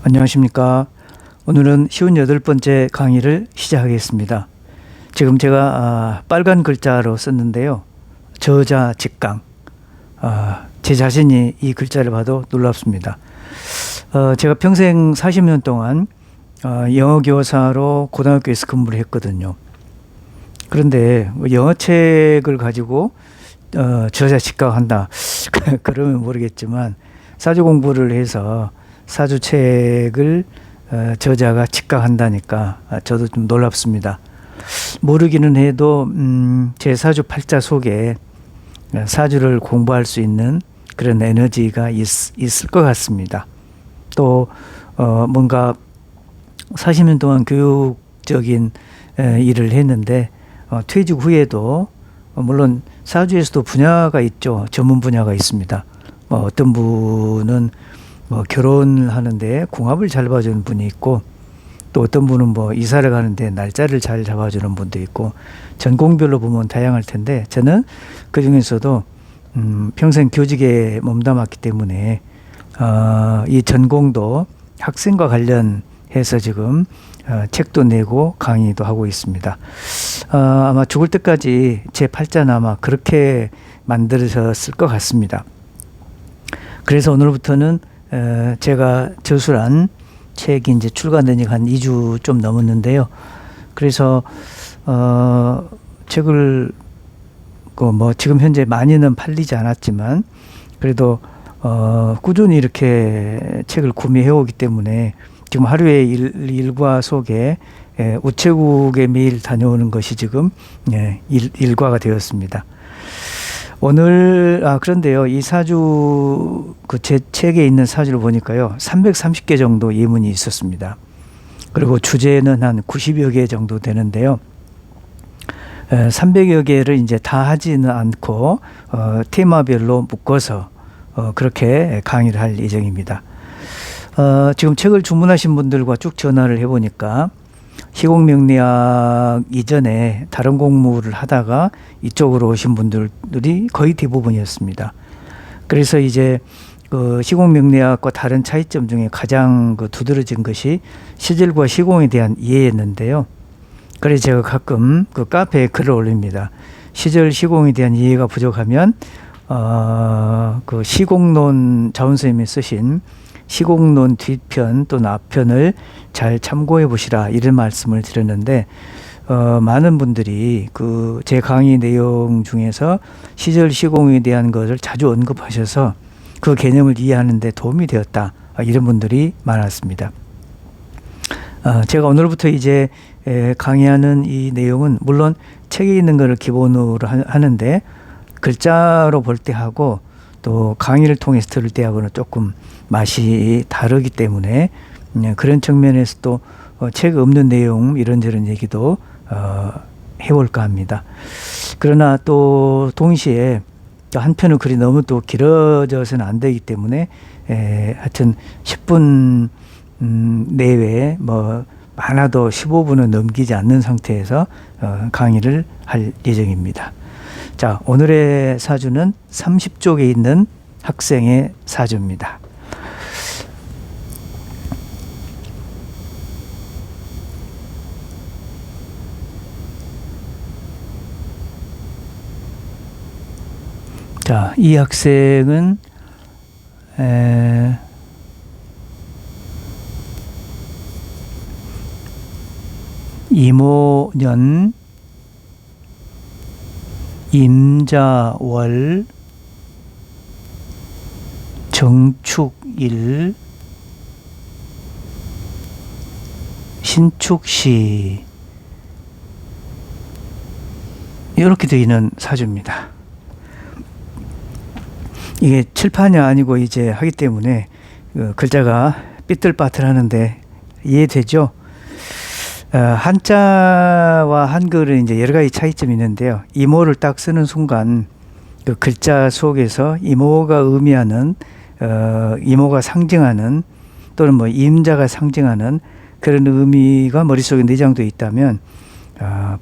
안녕하십니까. 오늘은 쉬운 8번째 강의를 시작하겠습니다. 지금 제가 빨간 글자로 썼는데요. 저자 직강. 제 자신이 이 글자를 봐도 놀랍습니다. 제가 평생 40년 동안 영어 교사로 고등학교에서 근무를 했거든요. 그런데 영어책을 가지고 저자 직강한다 그러면 모르겠지만, 사주 공부를 해서 사주책을 저자가 직강한다니까 저도 좀 놀랍습니다. 모르기는 해도 제 사주 팔자 속에 사주를 공부할 수 있는 그런 에너지가 있을 것 같습니다. 또 뭔가 40년 동안 교육적인 일을 했는데 퇴직 후에도 물론 사주에서도 분야가 있죠. 전문 분야가 있습니다. 어떤 분은 결혼을 하는데 궁합을 잘 봐주는 분이 있고, 또 어떤 분은 이사를 가는데 날짜를 잘 잡아주는 분도 있고, 전공별로 보면 다양할 텐데, 저는 그 중에서도 평생 교직에 몸담았기 때문에 이 전공도 학생과 관련해서 지금 책도 내고 강의도 하고 있습니다. 아마 죽을 때까지 제 팔자는 아마 그렇게 만들어졌을 것 같습니다. 그래서 오늘부터는 제가 저술한 책이 이제 출간된 지가 한 2주 좀 넘었는데요. 그래서 책을 지금 현재 많이는 팔리지 않았지만 그래도 꾸준히 이렇게 책을 구매해 오기 때문에 지금 하루의 일과 속에 우체국에 매일 다녀오는 것이 지금 일과가 되었습니다. 오늘 그런데요, 이 사주 제 책에 있는 사주를 보니까요 330개 정도 예문이 있었습니다. 그리고 주제는 한 90여 개 정도 되는데요, 300여 개를 이제 다 하지는 않고 테마별로 묶어서 그렇게 강의를 할 예정입니다. 지금 책을 주문하신 분들과 쭉 전화를 해보니까 시공명리학 이전에 다른 공부를 하다가 이쪽으로 오신 분들이 거의 대부분이었습니다. 그래서 이제 시공명리학과 다른 차이점 중에 가장 두드러진 것이 시절과 시공에 대한 이해였는데요. 그래서 제가 가끔 카페에 글을 올립니다. 시절 시공에 대한 이해가 부족하면 시공론 자원선생님이 쓰신 시공론 뒷편 또는 앞편을 잘 참고해 보시라, 이런 말씀을 드렸는데 많은 분들이 제 강의 내용 중에서 시절 시공에 대한 것을 자주 언급하셔서 그 개념을 이해하는 데 도움이 되었다, 이런 분들이 많았습니다. 제가 오늘부터 이제 강의하는 이 내용은 물론 책에 있는 것을 기본으로 하는데, 글자로 볼 때 하고 또 강의를 통해서 들을 때하고는 조금 맛이 다르기 때문에 그런 측면에서 또 책 없는 내용 이런저런 얘기도 해볼까 합니다. 그러나 또 동시에 한편의 글이 너무 또 길어져서는 안 되기 때문에 하여튼 10분 내외에 많아도 15분은 넘기지 않는 상태에서 강의를 할 예정입니다. 자, 오늘의 사주는 30쪽에 있는 학생의 사주입니다. 자, 이 학생은 이모년 임자월 정축일 신축시, 이렇게 되어 있는 사주입니다. 이게 칠판이 아니고 이제 하기 때문에 글자가 삐뚤빠뚤하는데 이해되죠? 한자와 한글은 이제 여러 가지 차이점이 있는데요. 이모를 딱 쓰는 순간 그 글자 속에서 이모가 의미하는 이모가 상징하는 또는 임자가 상징하는 그런 의미가 머릿속에 내장되어 있다면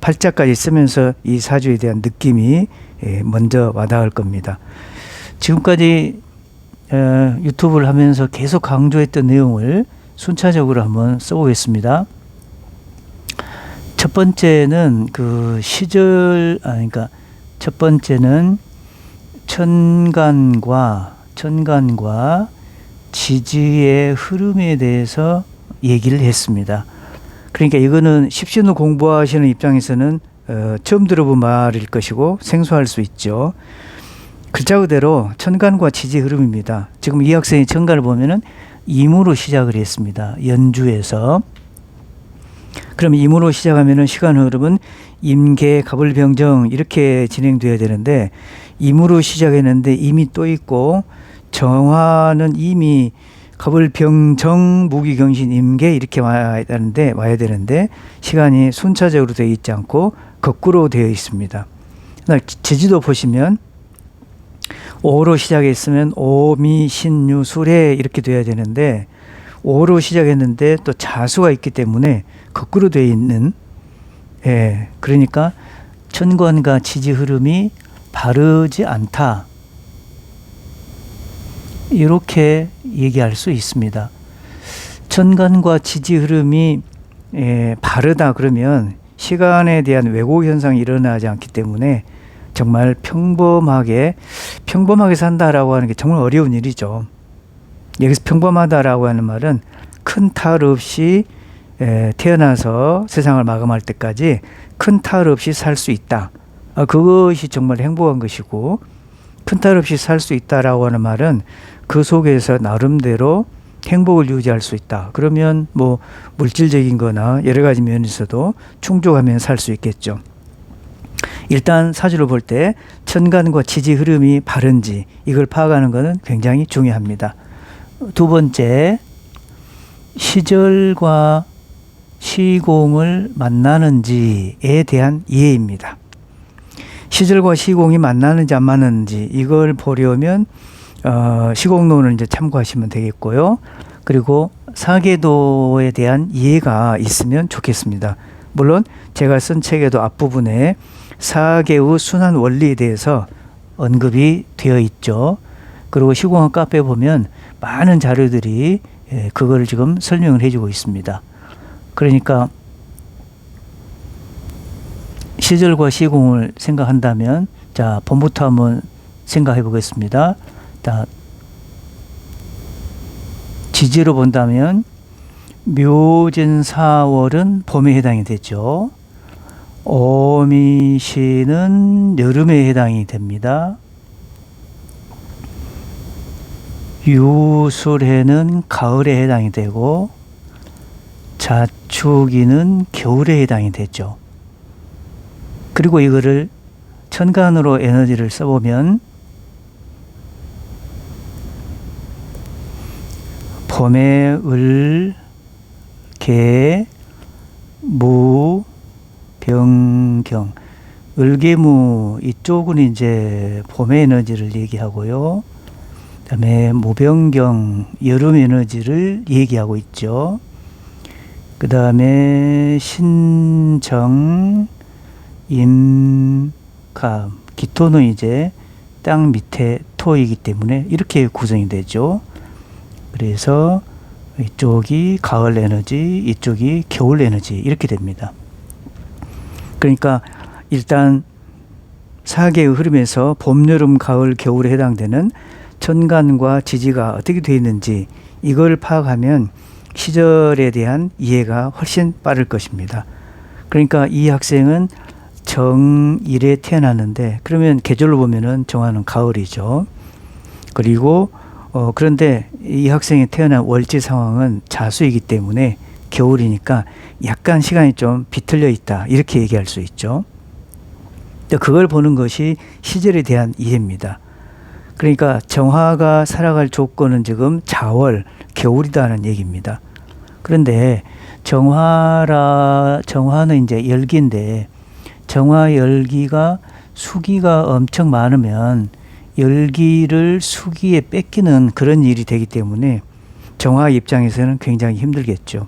팔자까지 쓰면서 이 사주에 대한 느낌이 먼저 와닿을 겁니다. 지금까지 유튜브를 하면서 계속 강조했던 내용을 순차적으로 한번 써보겠습니다. 첫 번째는 그 시절, 그러니까 첫 번째는 천간과 지지의 흐름에 대해서 얘기를 했습니다. 그러니까 이거는 십신을 공부하시는 입장에서는 처음 들어본 말일 것이고 생소할 수 있죠. 글자 그대로 천간과 지지 흐름입니다. 지금 이 학생이 천간을 보면은 임으로 시작을 했습니다. 연주에서. 그럼 임으로 시작하면은 시간 흐름은 임계, 갑을병정 이렇게 진행돼야 되는데 임으로 시작했는데 임이 또 있고 정화는 이미 갑을병정, 무기경신, 임계 이렇게 와야 되는데 시간이 순차적으로 되어 있지 않고 거꾸로 되어 있습니다. 지지도 보시면 오로 시작했으면 오미, 신유, 수레 이렇게 돼야 되는데 오로 시작했는데 또 자수가 있기 때문에 거꾸로 되어 있는, 그러니까 천간과 지지 흐름이 바르지 않다. 이렇게 얘기할 수 있습니다. 천간과 지지 흐름이 바르다 그러면 시간에 대한 왜곡 현상이 일어나지 않기 때문에 정말 평범하게 산다라고 하는 게 정말 어려운 일이죠. 여기서 평범하다라고 하는 말은 큰 탈 없이 태어나서 세상을 마감할 때까지 큰 탈 없이 살 수 있다. 그것이 정말 행복한 것이고, 큰 탈 없이 살 수 있다라고 하는 말은 그 속에서 나름대로 행복을 유지할 수 있다. 그러면 뭐 물질적인 거나 여러 가지 면에서도 충족하면 살 수 있겠죠. 일단 사주를 볼 때 천간과 지지 흐름이 바른지 이걸 파악하는 것은 굉장히 중요합니다. 두 번째, 시절과 시공을 만나는지에 대한 이해입니다. 시절과 시공이 만나는지 안 만나는지 이걸 보려면 시공론을 이제 참고하시면 되겠고요. 그리고 사계도에 대한 이해가 있으면 좋겠습니다. 물론 제가 쓴 책에도 앞부분에 사계의 순환 원리에 대해서 언급이 되어 있죠. 그리고 시공학 카페에 보면 많은 자료들이 그걸 지금 설명을 해주고 있습니다. 그러니까 시절과 시공을 생각한다면, 자, 봄부터 한번 생각해 보겠습니다. 자, 지지로 본다면 묘진 4월은 봄에 해당이 되죠. 오미시는 여름에 해당이 됩니다. 유술해는 가을에 해당이 되고 자축이는 겨울에 해당이 되죠. 그리고 이거를 천간으로 에너지를 써보면 봄에 을, 개, 무, 병경, 을개무 이쪽은 이제 봄의 에너지를 얘기하고요. 그다음에 무병경 여름 에너지를 얘기하고 있죠. 그다음에 신정, 임갑, 기토는 이제 땅 밑에 토이기 때문에 이렇게 구성이 되죠. 그래서 이쪽이 가을 에너지, 이쪽이 겨울 에너지 이렇게 됩니다. 그러니까 일단 사계의 흐름에서 봄, 여름, 가을, 겨울에 해당되는 천간과 지지가 어떻게 되어 있는지 이걸 파악하면 시절에 대한 이해가 훨씬 빠를 것입니다. 그러니까 이 학생은 정일에 태어났는데 그러면 계절로 보면은 정화는 가을이죠. 그리고 그런데 이 학생이 태어난 월지 상황은 자수이기 때문에 겨울이니까 약간 시간이 좀 비틀려 있다 이렇게 얘기할 수 있죠. 그걸 보는 것이 시절에 대한 이해입니다. 그러니까 정화가 살아갈 조건은 지금 자월, 겨울이다는 얘기입니다. 그런데 정화는 이제 열기인데 정화 열기가 수기가 엄청 많으면 열기를 수기에 뺏기는 그런 일이 되기 때문에 정화 입장에서는 굉장히 힘들겠죠.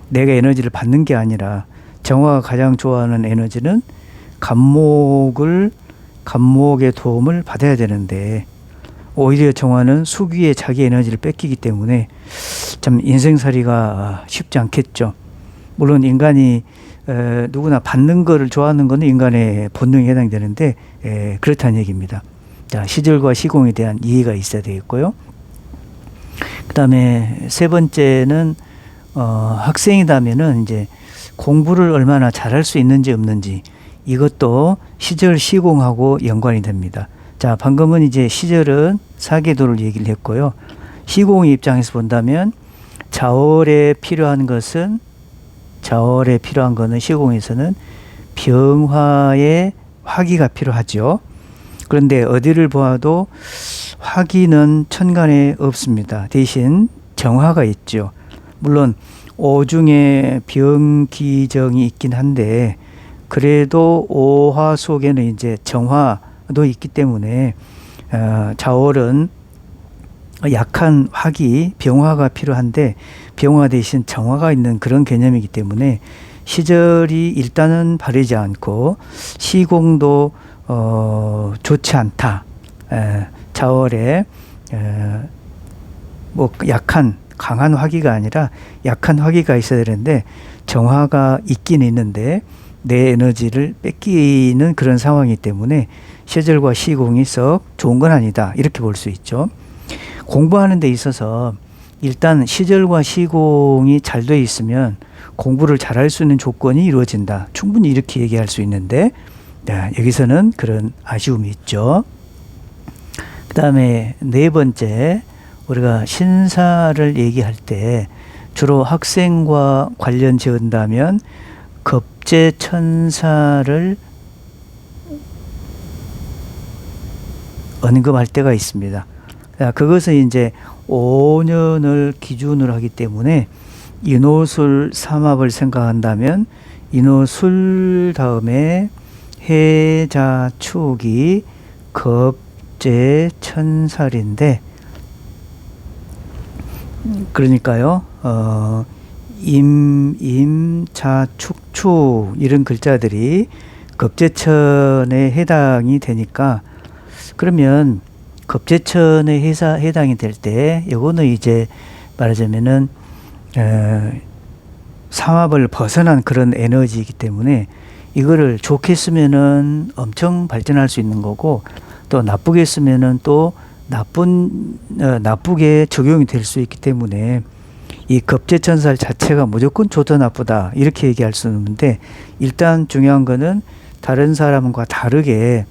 내가 에너지를 받는 게 아니라 정화가 가장 좋아하는 에너지는 감목의 도움을 받아야 되는데 오히려 정화는 수기에 자기 에너지를 뺏기기 때문에 참 인생살이가 쉽지 않겠죠. 물론 인간이 누구나 받는 거를 좋아하는 것은 인간의 본능에 해당되는데 그렇다는 얘기입니다. 자, 시절과 시공에 대한 이해가 있어야 되겠고요. 그 다음에 세 번째는 학생이라면은 이제 공부를 얼마나 잘할 수 있는지 없는지 이것도 시절 시공하고 연관이 됩니다. 자, 방금은 이제 시절은 사계도를 얘기를 했고요. 시공의 입장에서 본다면 자월에 필요한 거는 시공에서는 병화의 화기가 필요하죠. 그런데 어디를 보아도 화기는 천간에 없습니다. 대신 정화가 있죠. 물론 오중에 병기정이 있긴 한데 그래도 오화 속에는 이제 정화도 있기 때문에 자월은 약한 화기, 병화가 필요한데 병화 대신 정화가 있는 그런 개념이기 때문에 시절이 일단은 바르지 않고 시공도 좋지 않다. 자월에 뭐 약한 강한 화기가 아니라 약한 화기가 있어야 되는데 정화가 있긴 있는데 내 에너지를 뺏기는 그런 상황이기 때문에 시절과 시공이 썩 좋은 건 아니다. 이렇게 볼 수 있죠. 공부하는 데 있어서 일단 시절과 시공이 잘 돼 있으면 공부를 잘할 수 있는 조건이 이루어진다. 충분히 이렇게 얘기할 수 있는데 여기서는 그런 아쉬움이 있죠. 그 다음에 네 번째, 우리가 신사를 얘기할 때 주로 학생과 관련 지은다면 겁재천사를 언급할 때가 있습니다. 그것은 이제 5년을 기준으로 하기 때문에 인호술 삼합을 생각한다면 인호술 다음에 해자축이 겁재천살인데 그러니까요 임자축축 이런 글자들이 겁재천에 해당이 되니까 그러면 겁재천에 해당이 될 때 요거는 이제 말하자면은 삼합을 벗어난 그런 에너지이기 때문에 이거를 좋게 쓰면은 엄청 발전할 수 있는 거고 또 나쁘게 쓰면은 또 나쁘게 적용이 될 수 있기 때문에 이 겁재천살 자체가 무조건 좋다 나쁘다 이렇게 얘기할 수는 없는데 일단 중요한 거는 다른 사람과 다르게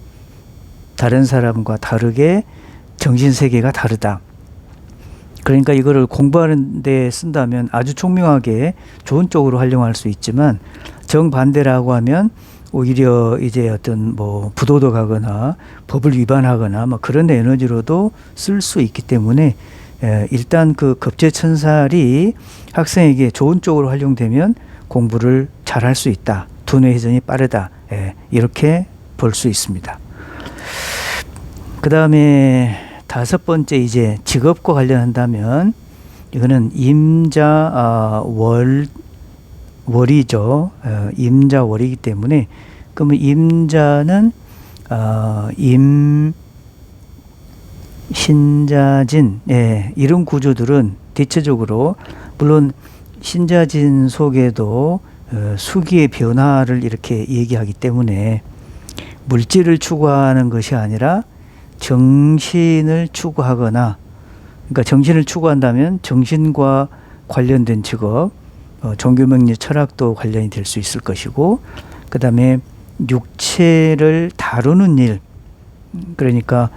정신세계가 다르다. 그러니까 이거를 공부하는 데 쓴다면 아주 총명하게 좋은 쪽으로 활용할 수 있지만 정반대라고 하면 오히려 이제 어떤 뭐 부도덕하거나 법을 위반하거나 뭐 그런 에너지로도 쓸 수 있기 때문에 일단 그 겁재천살이 학생에게 좋은 쪽으로 활용되면 공부를 잘할 수 있다. 두뇌 회전이 빠르다. 이렇게 볼 수 있습니다. 그 다음에 다섯 번째 이제 직업과 관련한다면 이거는 임자월이죠. 임자월이기 때문에 그러면 임자는 임신자진 이런 구조들은 대체적으로 물론 신자진 속에도 수기의 변화를 이렇게 얘기하기 때문에 물질을 추구하는 것이 아니라 정신을 추구하거나 그러니까 정신을 추구한다면 정신과 관련된 직업 종교명리 철학도 관련이 될 수 있을 것이고 그 다음에 육체를 다루는 일 그러니까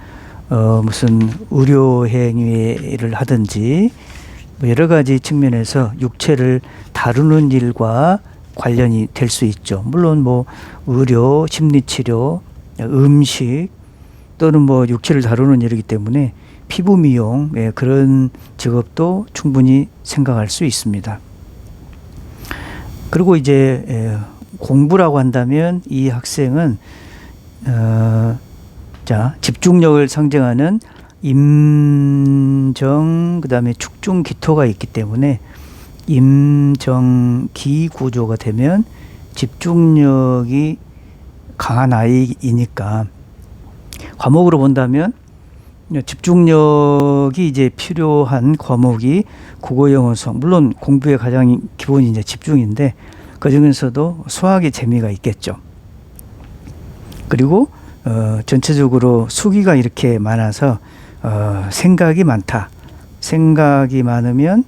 무슨 의료행위를 하든지 뭐 여러 가지 측면에서 육체를 다루는 일과 관련이 될 수 있죠. 물론 뭐 의료, 심리치료, 음식 또는 뭐 육체를 다루는 일이기 때문에 피부 미용 그런 직업도 충분히 생각할 수 있습니다. 그리고 이제 공부라고 한다면 이 학생은 집중력을 상징하는 임정 그다음에 축중기토가 있기 때문에 임정기 구조가 되면 집중력이 강한 아이이니까 과목으로 본다면 집중력이 이제 필요한 과목이 국어, 영어, 수학. 물론 공부의 가장 기본이 이제 집중인데 그 중에서도 수학의 재미가 있겠죠. 그리고 전체적으로 수기가 이렇게 많아서 생각이 많다. 생각이 많으면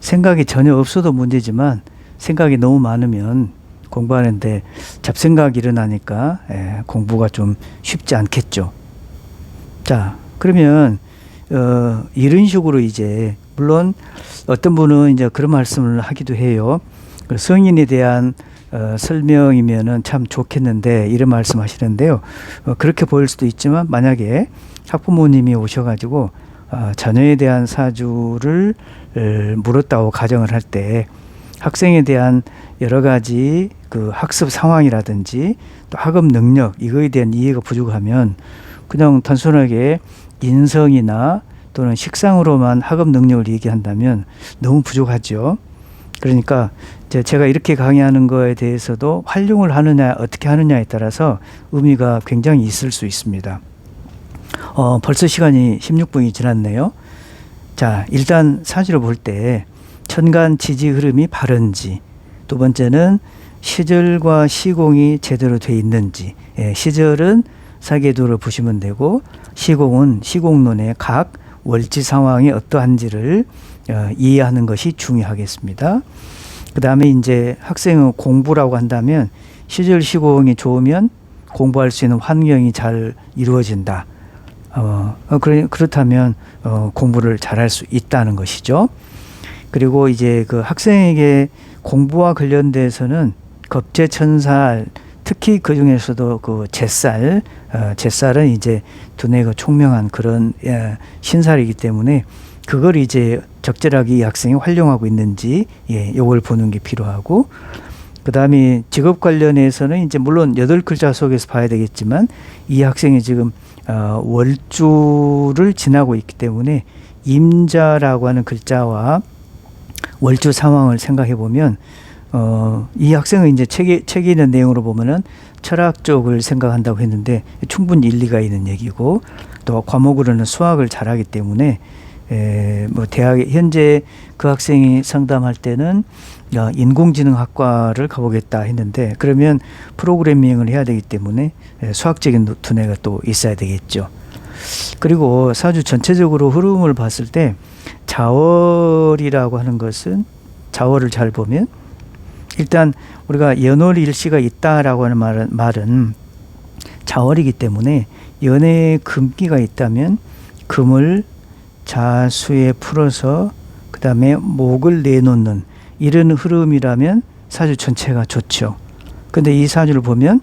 생각이 전혀 없어도 문제지만 생각이 너무 많으면 공부하는데 잡생각이 일어나니까 공부가 좀 쉽지 않겠죠. 자, 그러면 이런 식으로 이제 물론 어떤 분은 이제 그런 말씀을 하기도 해요. 성인에 대한 설명이면은 참 좋겠는데 이런 말씀하시는데요. 그렇게 보일 수도 있지만 만약에 학부모님이 오셔가지고 자녀에 대한 사주를 물었다고 가정을 할 때 학생에 대한 여러 가지 그 학습 상황이라든지 또 학업 능력 이거에 대한 이해가 부족하면 그냥 단순하게 인성이나 또는 식상으로만 학업 능력을 얘기한다면 너무 부족하죠. 그러니까 제가 이렇게 강의하는 거에 대해서도 활용을 하느냐 어떻게 하느냐에 따라서 의미가 굉장히 있을 수 있습니다. 벌써 시간이 16분이 지났네요. 자, 일단 사주를 볼 때 천간 지지 흐름이 바른지, 두 번째는 시절과 시공이 제대로 돼 있는지, 시절은 사계도를 보시면 되고 시공은 시공론의 각 월지 상황이 어떠한지를 이해하는 것이 중요하겠습니다. 그 다음에 이제 학생의 공부라고 한다면 시절 시공이 좋으면 공부할 수 있는 환경이 잘 이루어진다. 그렇다면 공부를 잘할 수 있다는 것이죠. 그리고 이제 그 학생에게 공부와 관련돼서는 겁재천살, 특히 그 중에서도 그 제살은 이제 두뇌가 총명한 그런 신살이기 때문에 그걸 이제 적절하게 이 학생이 활용하고 있는지 요걸 보는 게 필요하고, 그 다음에 직업 관련해서는 이제 물론 8글자 속에서 봐야 되겠지만 이 학생이 지금 월주를 지나고 있기 때문에 임자라고 하는 글자와 월주 상황을 생각해 보면 이 학생은 이제 책에 있는 내용으로 보면은 철학 쪽을 생각한다고 했는데 충분히 일리가 있는 얘기고, 또 과목으로는 수학을 잘하기 때문에 뭐 대학에 현재 그 학생이 상담할 때는 인공지능학과를 가보겠다 했는데 그러면 프로그래밍을 해야 되기 때문에 수학적인 두뇌가 또 있어야 되겠죠. 그리고 사주 전체적으로 흐름을 봤을 때 자월이라고 하는 것은 자월을 잘 보면 일단 우리가 연월일시가 있다라고 하는 말은 자월이기 때문에 연애에 금기가 있다면 금을 자수에 풀어서 그 다음에 목을 내놓는 이런 흐름이라면 사주 전체가 좋죠. 근데 이 사주를 보면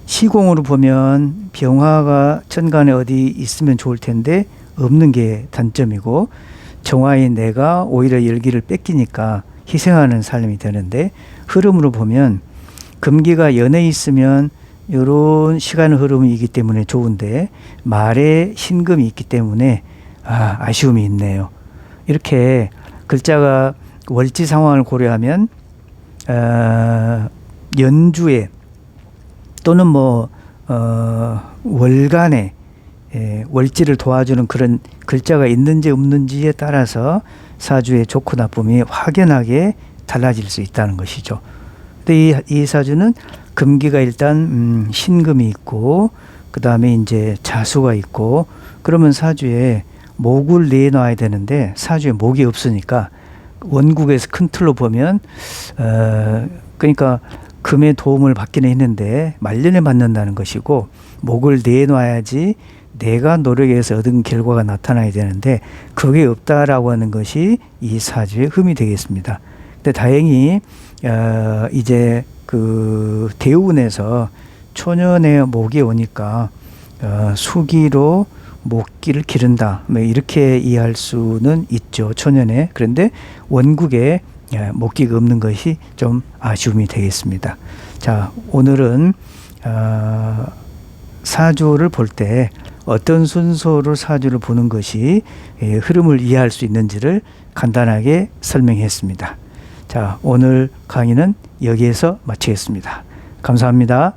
시공으로 보면 병화가 천간에 어디 있으면 좋을 텐데 없는 게 단점이고, 정화인 내가 오히려 열기를 뺏기니까 희생하는 삶이 되는데, 흐름으로 보면 금기가 연에 있으면 이런 시간 흐름이기 때문에 좋은데 말에 신금이 있기 때문에 아쉬움이 있네요. 이렇게 글자가 월지 상황을 고려하면 연주에 또는 뭐 월간에 월지를 도와주는 그런 글자가 있는지 없는지에 따라서 사주의 좋고 나쁨이 확연하게 달라질 수 있다는 것이죠. 근데 이 사주는 금기가 일단 신금이 있고 그 다음에 이제 자수가 있고, 그러면 사주에 목을 내놔야 되는데 사주에 목이 없으니까 원국에서 큰 틀로 보면 그러니까 금의 도움을 받기는 했는데 말년에 받는다는 것이고, 목을 내놔야지 내가 노력해서 얻은 결과가 나타나야 되는데 그게 없다라고 하는 것이 이 사주의 흠이 되겠습니다. 근데 다행히 이제 그 대운에서 초년의 목이 오니까 수기로 목기를 기른다, 뭐 이렇게 이해할 수는 있죠, 초년에. 그런데 원국에 목기가 없는 것이 좀 아쉬움이 되겠습니다. 자, 오늘은 사주를 볼 때 어떤 순서로 사주를 보는 것이 흐름을 이해할 수 있는지를 간단하게 설명했습니다. 자, 오늘 강의는 여기에서 마치겠습니다. 감사합니다.